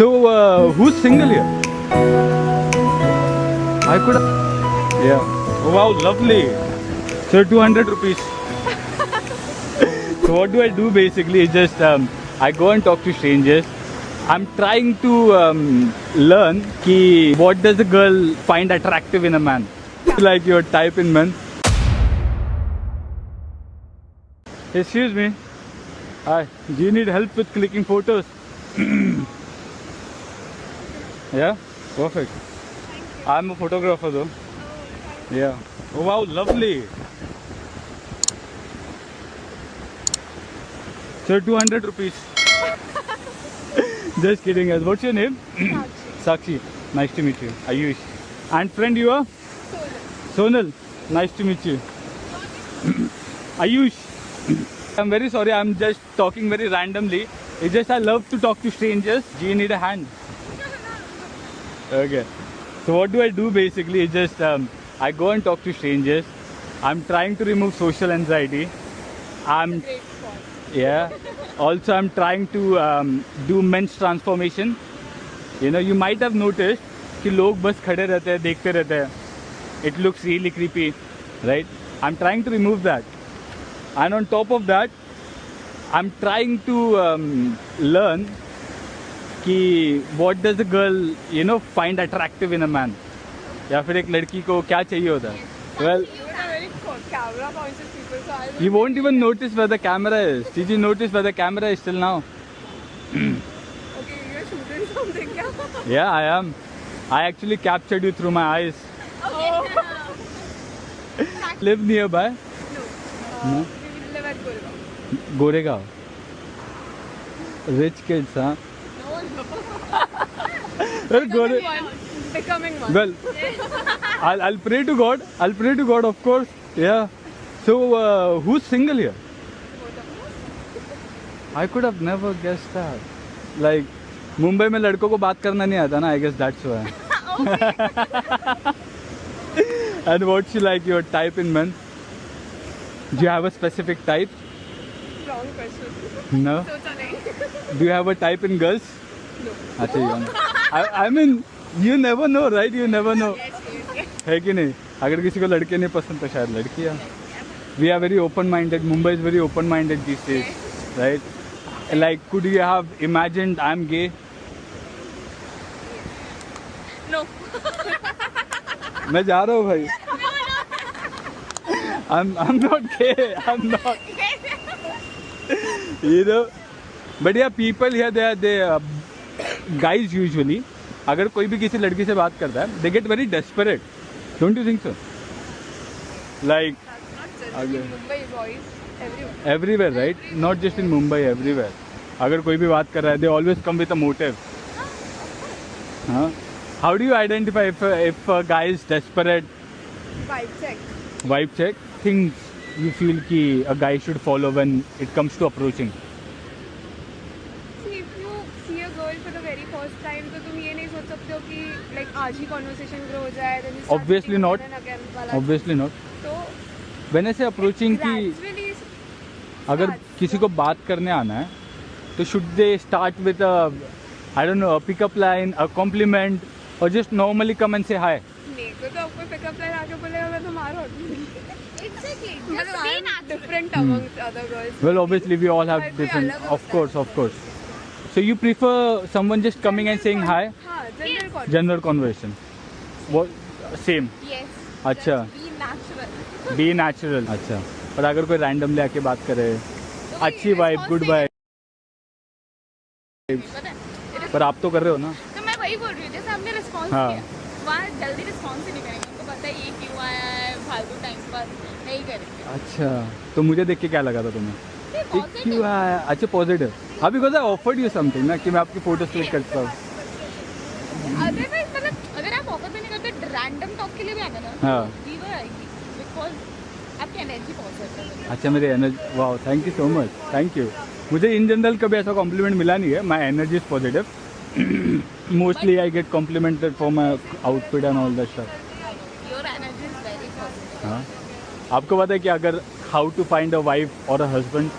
So, who's single here? I could. Yeah. Oh, wow, lovely. So 200 rupees. So what do I do basically? Is just I go and talk to strangers. I'm trying to learn ki what does a girl find attractive in a man. Like your type in men. Excuse me. Hi. Do you need help with clicking photos? Yeah, perfect. I'm a photographer though. Yeah. Oh wow, lovely. So 200 rupees. Just kidding. Guys. What's your name? Sakshi. Nice to meet you. Ayush. And friend, you are? Sonal. Nice to meet you. Ayush. I'm very sorry. I'm just talking very randomly. It's just I love to talk to strangers. Do you need a hand? Okay. So what do I do basically? It's just I go and talk to strangers. I'm trying to remove social anxiety. Yeah. Also, I'm trying to do men's transformation. You know, you might have noticed कि लोग बस खड़े रहते हैं, देखते रहते हैं. It looks really creepy, right? I'm trying to remove that. And on top of that, I'm trying to learn कि what does a girl, you know, find attractive in a man? या फिर एक लड़की को क्या चाहिए होता है? Well, camera conscious people, so I you won't even notice where the camera is. Did you notice where the camera is till now? okay, you're shooting something, kya? Yeah, I am. I actually captured you through my eyes. Oh. Live nearby? No. No? We live at Gurgaon. Goregaon. Rich kids, huh? Well, Becoming one. well, I'll pray to God. I'll pray to God, of course. Yeah. So, who's single here? I could have never guessed that. Like, Mumbai में लड़कों को बात करना नहीं आता ना. I guess that's why. And what's like your type in men? Do you have a specific type? Wrong question. No. So chale. Do you have a type in girls? No. अच्छा you know. I mean, you never know, right? You never know. Yes, yes, yes. है कि नहीं? अगर किसी को लड़के नहीं पसंद तो शायद लड़कियाँ. We are very open-minded. Mumbai is very open-minded these days, right? Like, could you have imagined I'm gay? No. मैं जा रहा हूँ भाई. I'm not gay. I'm not. You know. But yeah, people here they guys usually. अगर कोई भी किसी लड़की से बात करता है, they get very desperate. Don't you think so? Like. Not just in Mumbai, boys. Everywhere. Everywhere, right? Not just in Mumbai, everywhere. अगर कोई भी बात कर रहा है, they always come with a motive. Huh? How do you identify if a guy is desperate? Vibe check. Vibe check. Things you feel कि a guy should follow when it comes to approaching. See, if you see a girl for the very first time, तो तुम ये नहीं सोच सकते हो कि like आज ही conversation grow हो जाए, then you start Obviously meeting not. again and again वाला. Obviously not. तो When I say approaching कि gradually अगर starts. किसी को बात करने आना है, तो should they start with a, I don't know, a pickup line, a compliment, or just normally come and say hi? नहीं तो आपको पिकअप लाइन आके बोलेगा मैं तो मारो. Exactly. Just be different amongst other girls. Well, obviously we all have हर कोई different. अलग Of course, of course. So you prefer someone just coming and saying hi? हाँ, general conversation. General conversation. What? Same. Yes. अच्छा. Just be natural. Be natural. अच्छा. पर अगर कोई randomly आके बात करे, अच्छी vibe, good vibe. पता है? पर आप तो कर रहे हो ना? तो मैं वही बोल रही हूँ, जैसे आपने रिस्पॉन्स हाँ. किया वहाँ जल्दी रिस्पॉन्स ही नहीं करेंगे, उनको पता है ये क्यों आया है, फालतू टाइम पास नहीं करेंगे. अच्छा. तो मुझे देख के क्या लगा था तुम्हें? ये ये positive. क्यों आया? अच्छा पॉजिटिव. हाँ because I offered you something ना कि मैं आपकी फोटो क्लिक करता हूँ. Otherwise, मतलब अगर आप ऑफर भी नहीं करते रैंडम टॉक के लिए भी आना ना, हाँ. फीवर आएगी बिकॉज आपकी एनर्जी पॉजिटिव है. अच्छा मेरी एनर्जी. वाह thank you so much. Thank you. मुझे इन जनरल कभी ऐसा कॉम्प्लीमेंट मिला नहीं है. My energy is positive. Mostly I get complimented for my outfit and all that stuff. Your energy is very positive. हाँ. आपको पता है कि अगर how to find a wife और a husband,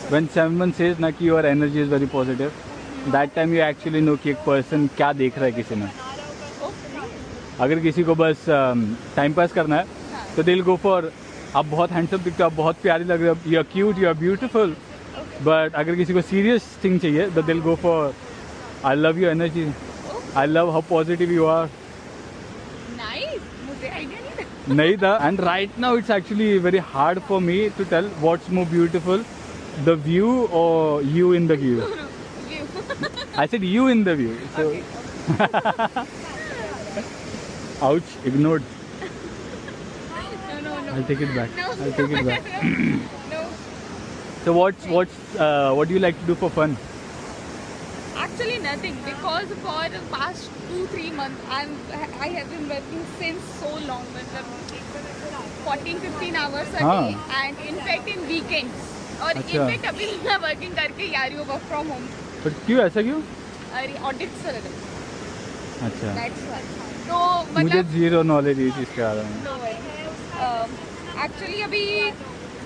when someone says ना कि your energy is very positive, that time you actually know कि एक पर्सन क्या देख रहा है किसी में. अगर किसी को बस टाइम पास करना है तो दिल गो फॉर आप बहुत हैंडसम दिखते हो, आप बहुत प्यारी लग रहे हो, you are cute, you are beautiful. But अगर किसी को सीरियस थिंग चाहिए तो दिल go for I love your energy, I love how positive you are. Nice, मुझे आइडिया नहीं था. नहीं था. And right now it's actually very hard for me to tell what's more beautiful, the view और you in the view. I said you in the view. So, ouch, ignored. No. I'll take it back. No. I'll take it back. No. So what do you like to do for fun? Actually nothing, because for the past 2-3 months I have been working since so long, 14-15 hours a हाँ. day, and in fact in weekends. और अच्छा. in fact अभी मैं working करके जा रही हूँ, work from home. But क्यों ऐसा क्यों? अरे ऑडिट चल रहा है. अच्छा. That's why. तो मुझे मतलब जीरो नॉलेज इस चीज़ के बारे में. एक्चुअली अभी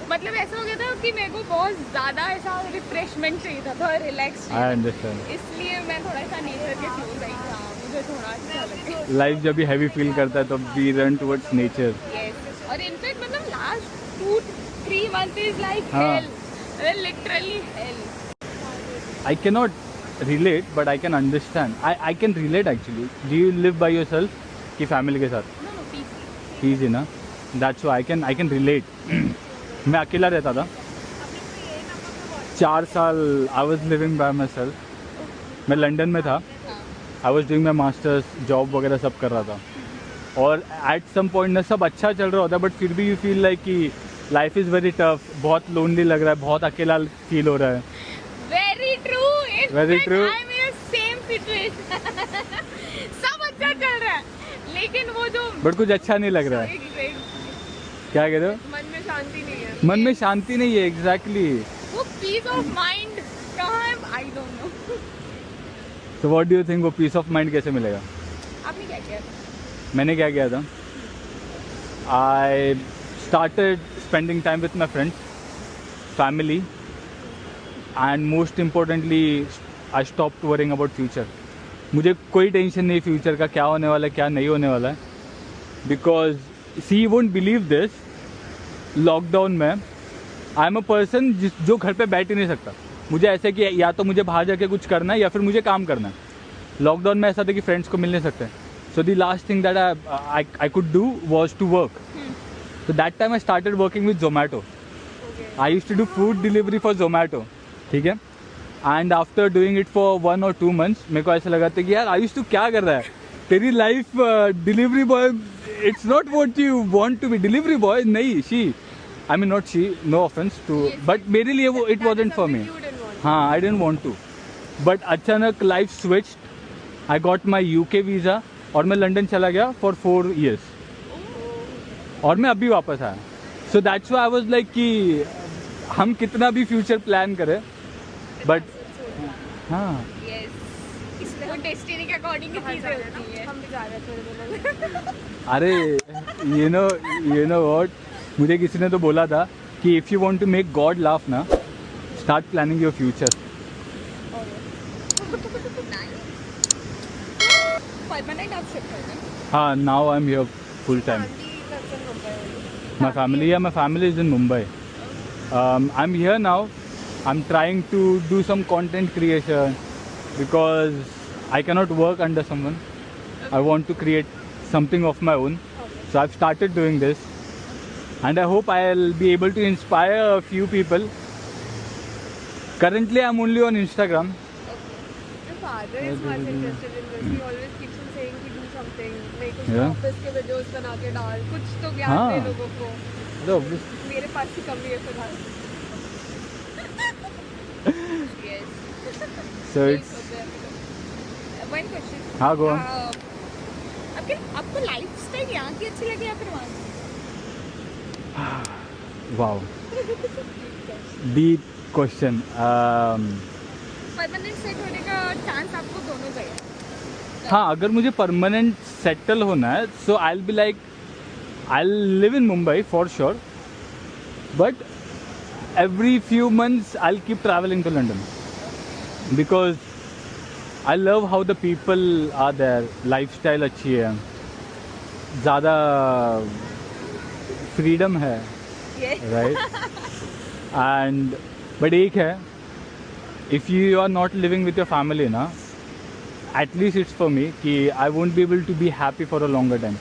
मतलब ऐसा हो गया था कि मेरे को बहुत ज़्यादा ऐसा रिफ्रेशमेंट चाहिए था, थोड़ा रिलैक्स I understand. इसलिए मैं थोड़ा सा नेचर के क्लोज आई था. मुझे थोड़ा अच्छा लगे. लाइफ जब भी हैवी फील करता है तो we run towards nature. Yes. और इनफैक्ट मतलब लास्ट 2-3 months इज लाइक हाँ. Hell, literally hell. I cannot relate, but I can understand. I can relate actually. Do you live by yourself कि family के साथ? No piece. Easy ना. That's why I can relate. मैं अकेला रहता था 4 साल. I was living by myself. मैं लंदन में था. I was doing my masters, job वगैरह सब कर रहा था. और at some point ना सब अच्छा चल रहा होता है, बट फिर भी you feel like कि life is very tough. बहुत lonely लग रहा है, बहुत अकेला फील हो रहा है. Very true. Very true. I am in same situation. सब अच्छा चल रहा है, लेकिन वो जो बट कुछ अच्छा नहीं लग रहा है. क्या कह रहे हो? मन में शांति नहीं है. मन में शांति नहीं है. एग्जैक्टली. वो पीस ऑफ माइंड कहाँ है? I don't know. तो व्हाट डू यू थिंक वो पीस ऑफ माइंड कैसे मिलेगा? आपने क्या किया? मैंने क्या किया था? I started spending time with my friends, family, and most importantly I stopped worrying about future. मुझे कोई टेंशन नहीं फ्यूचर का, क्या होने वाला है क्या नहीं होने वाला है. Because she won't believe this, lockdown में आई एम अ पर्सन जो घर पे बैठ ही नहीं सकता. मुझे ऐसे कि या तो मुझे बाहर जाके कुछ करना है या फिर मुझे काम करना है. लॉकडाउन में ऐसा था कि फ्रेंड्स को मिल नहीं सकते. So the last thing that I could do was to work. So that time I started working with Zomato. I used to do food delivery for Zomato. ठीक है. And after doing it for 1 or 2 months, मेरे को ऐसा लगा था कि यार आयुष तू क्या कर रहा है? तेरी life delivery boy, it's not what you want to be. Delivery boy नहीं, she, I mean not she, no offence to, but मेरे लिए वो इट वाजंट फॉर मी. हाँ, I didn't want to. But अचानक life switched. I got my UK visa और मैं London चला गया फॉर 4 years. और मैं अभी वापस आया. So that's why I was like कि हम कितना भी फ्यूचर प्लान करें, बट हाँ. यस, वो डेस्टिनी के अकॉर्डिंग की चीजें होती है. हम भी जा रहे हैं थोड़े दिनों में. अरे यू नो व्हाट, मुझे किसी ने तो बोला था कि if you want to make God laugh ना, start planning your future. Permanent आप शिफ्ट हो गए? हाँ, now I am here full time. My family is in Mumbai. I'm here now. I'm trying to do some content creation because I cannot work under someone. I want to create something of my own. So I've started doing this, and I hope I'll be able to inspire a few people. Currently, I'm only on Instagram. My father is much interested in this. He always keeps on saying कि do something. नहीं कुछ Yeah. Office के videos बना के डाल, कुछ तो ज्ञान हाँ. दे लोगों को. So, मेरे पास ही कमी है फिलहाल. Yes. so it's One question. हाँ, go on. आपको लाइफस्टाइल यहाँ की अच्छी लगी या फिर वहाँ की? Wow. Deep question. Permanent set होने का चांस आपको दोनों का है? हाँ, अगर मुझे परमानेंट सेटल होना है, so I will be like, I live in Mumbai for sure, but every few months I keep travelling to London, because I love how the people are there. Lifestyle अच्छी है, ज़्यादा freedom है, Yes. right? And but एक है, if you are not living with your family ना, at least it's for me कि I won't be able to be happy for a longer time.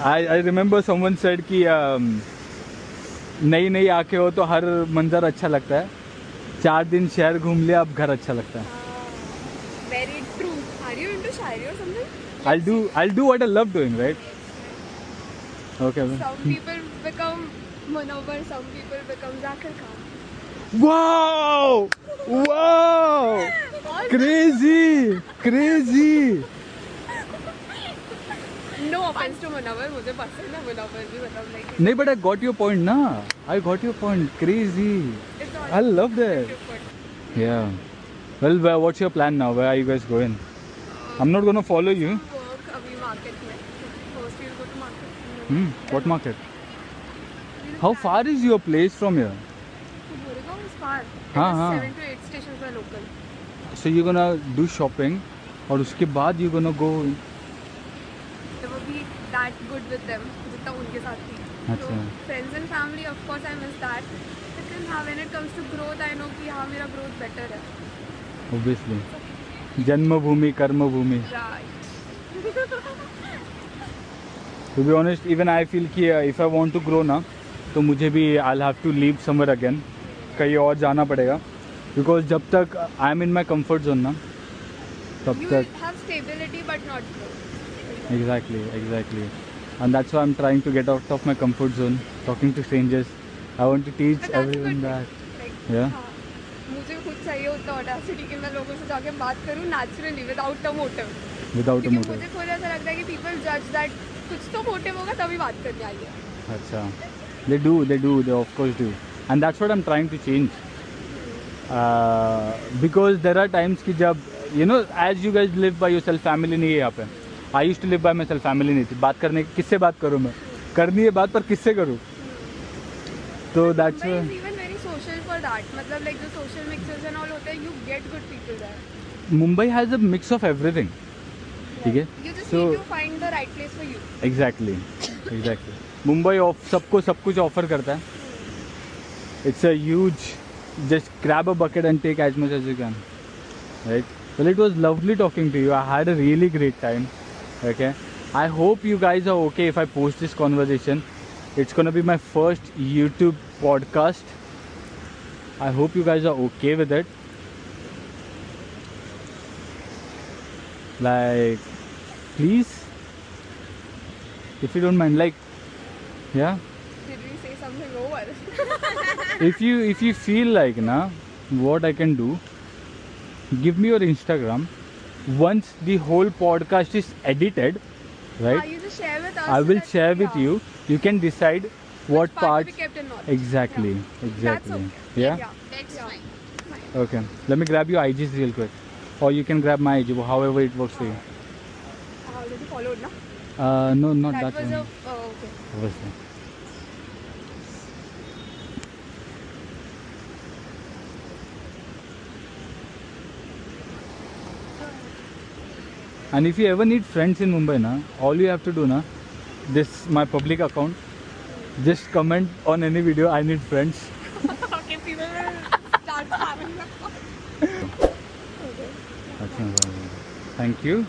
I remember someone said कि नई नई आके हो तो हर मंजर अच्छा लगता है, 4 दिन शहर घूम लिया अब घर अच्छा लगता है. Very true. Are you into Shayari or something? I'll do what I love doing, right? Okay. Some people become Munawwar, some people become Zakir Khan. Wow! Wow! Crazy! Crazy! No offense to Munawwar, मुझे पसंद है Munawwar भी, मतलब like नहीं, but I got your point ना. I got your point. Crazy. it's all I love that. Yeah. Well, what's your plan now? Where are you guys going? I'm not gonna follow you. work अभी market में. First we'll go to market. What market? How far is your place from here? Goregaon is far. हाँ, It is हाँ. 7 to 8 stations by local. So you're gonna do shopping, और उसके बाद you're gonna go. Never be that good with them जितना उनके साथ थी. अच्छा. So friends and family, of course I miss that. But then हाँ, when it comes to growth, I know कि हाँ मेरा growth better है. Obviously. जन्मभूमि कर्मभूमि. Right. To be honest, even I feel कि if I want to grow ना, तो मुझे भी I'll have to leave somewhere again. कहीं और जाना पड़ेगा. Because जब तक I'm in my comfort zone ना, तब You तक. will have stability but not growth. Exactly. And that's why I'm trying to get out of my comfort zone, talking to strangers. I want to teach But that's a everyone good that. thing. Like, Yeah. हाँ, मुझे खुद चाहिए होता audacity कि मैं लोगों से जाके बात करूँ naturally without a motive. Without a क्योंकि motive. मुझे खुद ऐसा लगता है कि पीपल जज दैट कुछ तो मोटिव होगा तभी बात करने आई है. Acha. They of course do. And that's what I'm trying to change. Because there are times कि जब, you know, as you guys live by yourself, family नहीं है यहाँ पे. I used to live by myself, family नहीं थी. बात करने किससे बात करूँ मैं? करनी है बात पर किससे करूँ? तो that's Mumbai why. is even very social for that. मतलब like जो social mixes and all होते हैं, you get good people there. Mumbai has a mix of everything. ठीक है? You just So need to find the right place for you. exactly. Mumbai सबको सब कुछ offer करता है. It's a huge, just grab a bucket and take as much as you can, right? Well, it was lovely talking to you. I had a really great time. Okay, I hope you guys are okay if I post this conversation. It's gonna be my first YouTube podcast. I hope you guys are okay with it. Like, please, if you don't mind, like, yeah. Did we say something over? If you feel like na, what I can do, give me your Instagram. Once the whole podcast is edited, right, You just share with us. I so will that- share with yeah. you. You can decide what Which part parts. we kept in knowledge. Exactly. That's Exactly. okay. Yeah. That's Yeah. fine. Okay. Let me grab your IGs real quick, or you can grab my IG, however it works for you. I already followed, na? No, not that, was one. a. Okay. Obviously. And if you ever need friends in Mumbai, na, all you have to do, na, this my public account. Just comment on any video. I need friends. Okay, people will start having that. Okay. Thank you.